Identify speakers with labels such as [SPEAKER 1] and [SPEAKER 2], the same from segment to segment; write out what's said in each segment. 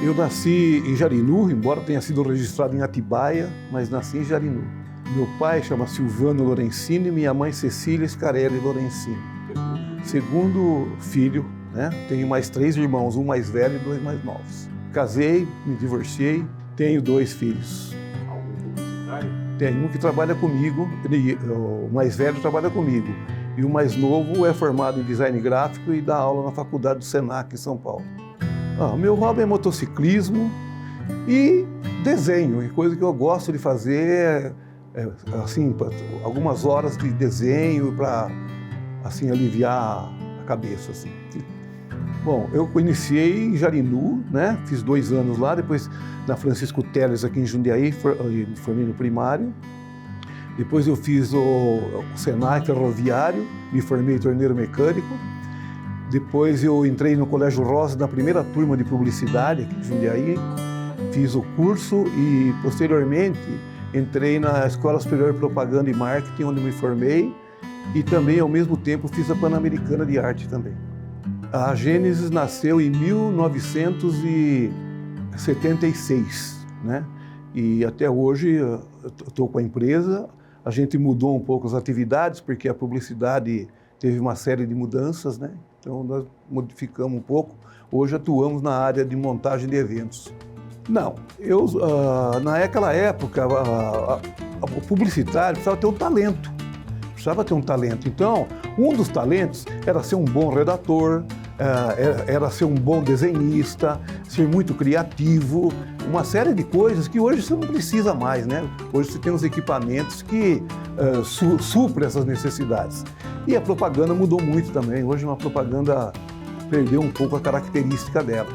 [SPEAKER 1] Eu nasci em Jarinu, embora tenha sido registrado em Atibaia, mas nasci em Jarinu. Meu pai chama Silvano Lorenzini e minha mãe Cecília Scarelli Lorenzini. Segundo filho, né? Tenho mais 3 irmãos, um mais velho e 2 mais novos. Casei, me divorciei, tenho 2 filhos.
[SPEAKER 2] Algum publicitário?
[SPEAKER 1] Tenho um que trabalha comigo, o mais velho trabalha comigo, e o mais novo é formado em design gráfico e dá aula na faculdade do Senac em São Paulo. O meu hobby é motociclismo e desenho, é coisa que eu gosto de fazer, assim, algumas horas de desenho para assim, aliviar a cabeça. Assim. Bom, eu iniciei em Jarinu, né? Fiz 2 anos lá, depois na Francisco Teles aqui em Jundiaí, formei no primário. Depois eu fiz o Senai ferroviário, me formei torneiro mecânico. Depois eu entrei no Colégio Rosa na primeira turma de publicidade aqui em Jundiaí. Fiz o curso e posteriormente entrei na Escola Superior de Propaganda e Marketing, onde me formei. E também, ao mesmo tempo, fiz a Pan-Americana de Arte também. A Gênesis nasceu em 1976, né? E até hoje eu estou com a empresa. A gente mudou um pouco as atividades, porque a publicidade teve uma série de mudanças, né? Então nós modificamos um pouco. Hoje atuamos na área de montagem de eventos. Não, naquela época, o publicitário precisava ter um talento. Precisava ter um talento. Então, um dos talentos era ser um bom redator, era ser um bom desenhista, ser muito criativo, uma série de coisas que hoje você não precisa mais, né? Hoje você tem os equipamentos que suprem essas necessidades. E a propaganda mudou muito também. Hoje uma propaganda perdeu um pouco a característica dela.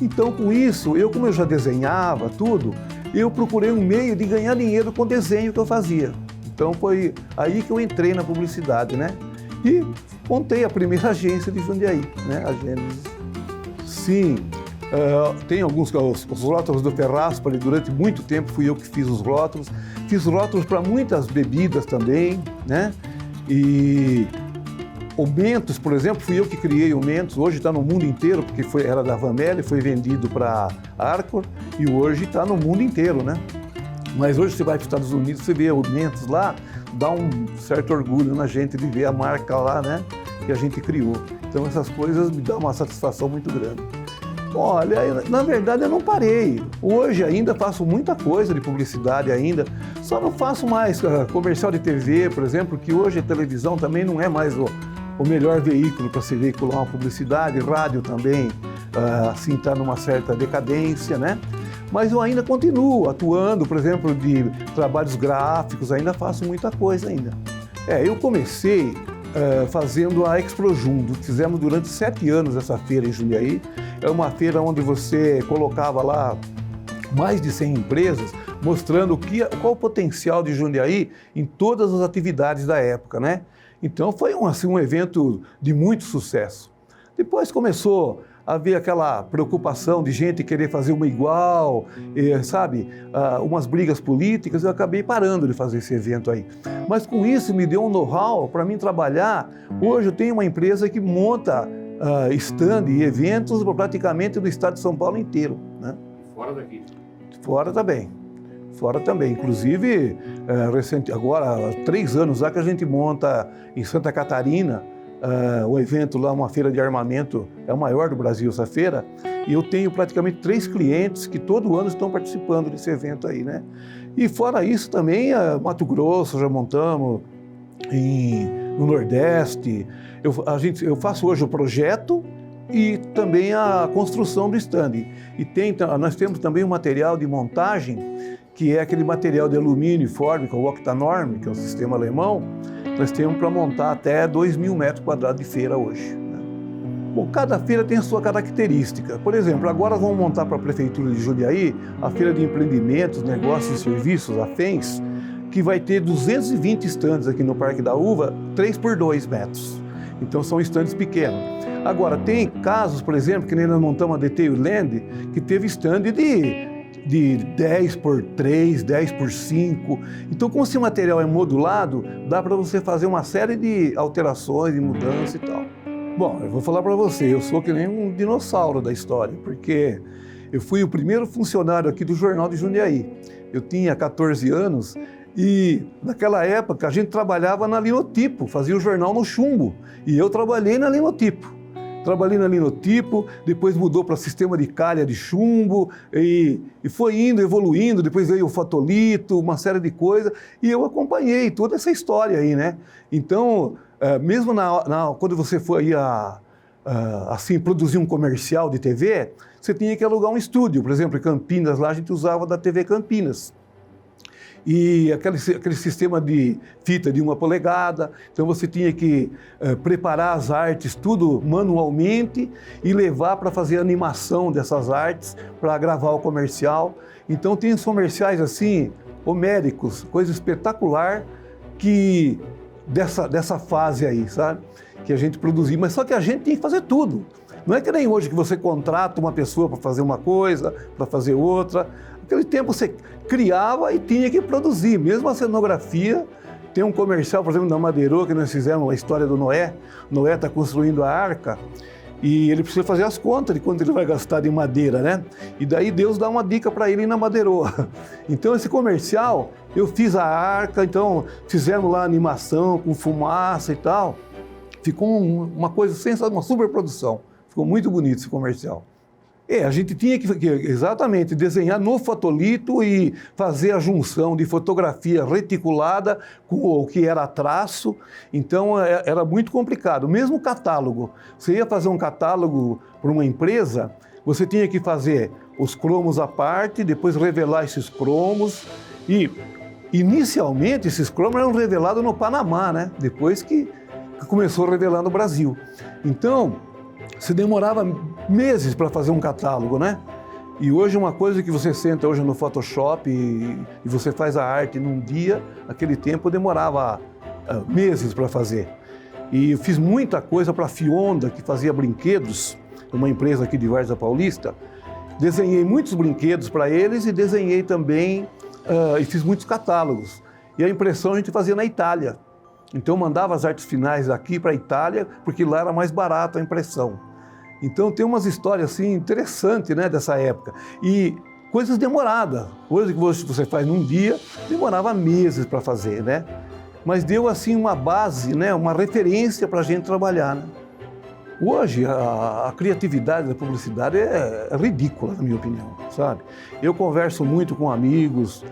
[SPEAKER 1] Então, com isso, como eu já desenhava tudo, eu procurei um meio de ganhar dinheiro com o desenho que eu fazia. Então foi aí que eu entrei na publicidade, né? E montei a primeira agência de Jundiaí, né? A Gênesis. Sim, tem alguns, os rótulos do Ferraspoli, durante muito tempo fui eu que fiz os rótulos. Fiz rótulos para muitas bebidas também, né? E o Mentos, por exemplo, fui eu que criei o Mentos. Hoje está no mundo inteiro, porque era da Vamelli, foi vendido para Arcor e hoje está no mundo inteiro, né? Mas hoje você vai para os Estados Unidos, você vê o Mentos lá, dá um certo orgulho na gente de ver a marca lá, né, que a gente criou. Então essas coisas me dão uma satisfação muito grande. Olha, na verdade eu não parei. Hoje ainda faço muita coisa de publicidade ainda, só não faço mais comercial de TV, por exemplo, que hoje a televisão também não é mais o melhor veículo para se veicular uma publicidade, rádio também, assim, está numa certa decadência, né? Mas eu ainda continuo atuando, por exemplo, de trabalhos gráficos, ainda faço muita coisa ainda. Eu comecei fazendo a Exprojum, fizemos durante 7 anos essa feira em Jundiaí. É uma feira onde você colocava lá mais de 100 empresas, mostrando qual o potencial de Jundiaí em todas as atividades da época, né? Então foi um evento de muito sucesso. Depois começou a haver aquela preocupação de gente querer fazer uma igual, sabe, umas brigas políticas, eu acabei parando de fazer esse evento aí. Mas com isso me deu um know-how para mim trabalhar. Hoje eu tenho uma empresa que monta stand e eventos praticamente no estado de São Paulo inteiro, né?
[SPEAKER 2] Fora daqui?
[SPEAKER 1] Fora também. Fora também. Inclusive, agora há 3 anos lá que a gente monta em Santa Catarina, o evento lá, uma feira de armamento, é a maior do Brasil essa feira, e eu tenho praticamente 3 clientes que todo ano estão participando desse evento aí, né? E fora isso também, Mato Grosso já montamos, no Nordeste, eu faço hoje o projeto e também a construção do stand. E nós temos também um material de montagem, que é aquele material de alumínio forme, com o Octanorm, que é o sistema alemão. Nós temos para montar até 2.000 metros quadrados de feira hoje, né? Bom, cada feira tem a sua característica. Por exemplo, agora vamos montar para a Prefeitura de Jundiaí a Feira de Empreendimentos, Negócios e Serviços, a FENS, que vai ter 220 estandes aqui no Parque da Uva, 3 por 2 metros. Então são estandes pequenos. Agora, tem casos, por exemplo, que nem nós montamos a Detailland, que teve stand de 10 por 3, 10 por 5. Então, como esse material é modulado, dá para você fazer uma série de alterações, de mudanças e tal. Bom, eu vou falar para você, eu sou que nem um dinossauro da história, porque Eu fui o primeiro funcionário aqui do Jornal de Jundiaí. Eu tinha 14 anos e, naquela época, a gente trabalhava na Linotipo, fazia o jornal no chumbo. E eu trabalhei na Linotipo. Trabalhei na Linotipo, depois mudou para sistema de calha de chumbo e foi indo, evoluindo. Depois veio o fotolito, uma série de coisas. E eu acompanhei toda essa história aí, né? Então, mesmo quando você foi assim, produzir um comercial de TV, você tinha que alugar um estúdio. Por exemplo, em Campinas, lá a gente usava da TV Campinas. E aquele sistema de fita de 1 polegada, então você tinha que preparar as artes tudo manualmente e levar para fazer a animação dessas artes, para gravar o comercial. Então tem os comerciais assim, homéricos, coisa espetacular que dessa fase aí, sabe? Que a gente produzia, mas só que a gente tinha que fazer tudo. Não é que nem hoje que você contrata uma pessoa para fazer uma coisa, para fazer outra. Naquele tempo você criava e tinha que produzir, mesmo a cenografia. Tem um comercial, por exemplo, da Madeiro, que nós fizemos a história do Noé. Noé está construindo a arca e ele precisa fazer as contas de quanto ele vai gastar de madeira, né? E daí Deus dá uma dica para ele na Madeiro. Então esse comercial, eu fiz a arca, então fizemos lá a animação com fumaça e tal. Ficou uma coisa sensacional, uma super produção. Ficou muito bonito esse comercial. A gente tinha que exatamente desenhar no fotolito e fazer a junção de fotografia reticulada com o que era traço. Então era muito complicado. Mesmo o catálogo, você ia fazer um catálogo para uma empresa, você tinha que fazer os cromos à parte, depois revelar esses cromos. E inicialmente esses cromos eram revelados no Panamá, né? Depois que começou a revelar no Brasil. Então, você demorava meses para fazer um catálogo, né? E hoje uma coisa que você senta hoje no Photoshop e você faz a arte num dia, aquele tempo demorava meses para fazer. E eu fiz muita coisa para a Fionda, que fazia brinquedos, uma empresa aqui de Várzea Paulista. Desenhei muitos brinquedos para eles e desenhei também, e fiz muitos catálogos. E a impressão a gente fazia na Itália. Então eu mandava as artes finais aqui para a Itália, porque lá era mais barato a impressão. Então tem umas histórias assim interessantes, né, dessa época. E coisas demoradas, coisas que você faz num dia, demorava meses para fazer, né? Mas deu assim uma base, né, uma referência para a gente trabalhar, né? Hoje a criatividade da publicidade é ridícula, na minha opinião, sabe? Eu converso muito com amigos,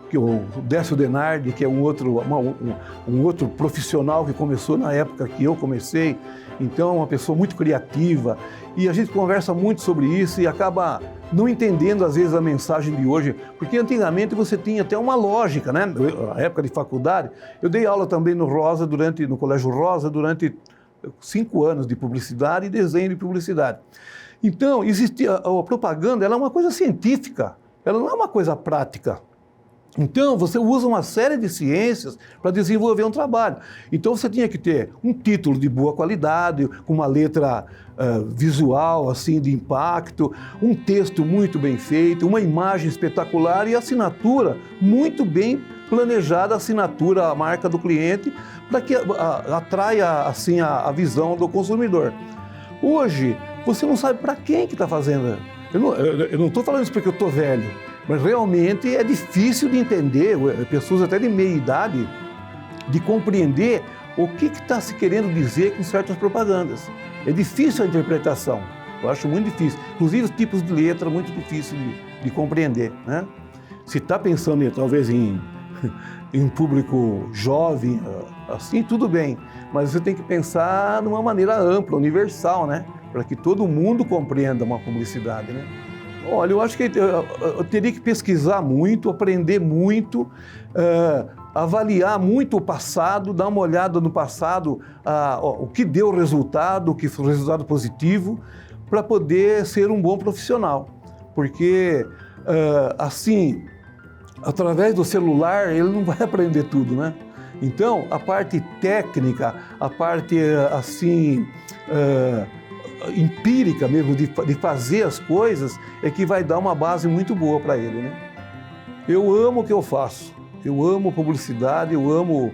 [SPEAKER 1] que o Décio Denardi, que é um outro profissional que começou na época que eu comecei, então uma pessoa muito criativa, e a gente conversa muito sobre isso e acaba não entendendo às vezes a mensagem de hoje, porque antigamente você tinha até uma lógica, né? Na época de faculdade, eu dei aula também no Colégio Rosa durante 5 anos de publicidade e desenho de publicidade. Então, a propaganda, ela é uma coisa científica, ela não é uma coisa prática. Então, você usa uma série de ciências para desenvolver um trabalho. Então, você tinha que ter um título de boa qualidade, com uma letra visual, assim, de impacto, um texto muito bem feito, uma imagem espetacular e assinatura muito bem planejada, a marca do cliente, para que atraia, assim, a visão do consumidor. Hoje, você não sabe para quem que está fazendo. Eu não estou falando isso porque eu estou velho, mas realmente é difícil de entender, pessoas até de meia idade, de compreender o que está se querendo dizer com certas propagandas. É difícil a interpretação, eu acho muito difícil. Inclusive os tipos de letra, muito difícil de compreender, né? Se está pensando talvez em um público jovem, assim, tudo bem, mas você tem que pensar de uma maneira ampla, universal, né? Para que todo mundo compreenda uma publicidade, né? Olha, eu acho que eu teria que pesquisar muito, aprender muito, avaliar muito o passado, dar uma olhada no passado, o que deu resultado, o que foi resultado positivo, para poder ser um bom profissional. Porque, assim, através do celular, ele não vai aprender tudo, né? Então, a parte técnica, a parte, assim, empírica mesmo, de fazer as coisas, é que vai dar uma base muito boa para ele, né? Eu amo o que eu faço, eu amo publicidade, eu amo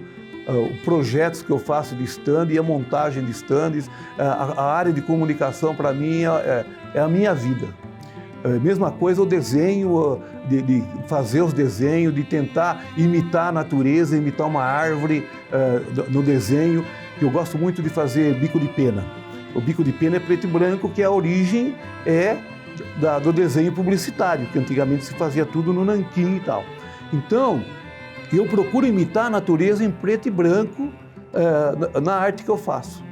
[SPEAKER 1] projetos que eu faço de stand e a montagem de stands, a área de comunicação para mim é a minha vida. Mesma coisa o desenho, de fazer os desenhos, de tentar imitar a natureza, imitar uma árvore no desenho. Eu gosto muito de fazer bico de pena. O bico de pena é preto e branco, que a origem é do desenho publicitário, que antigamente se fazia tudo no nanquim e tal. Então, eu procuro imitar a natureza em preto e branco na arte que eu faço.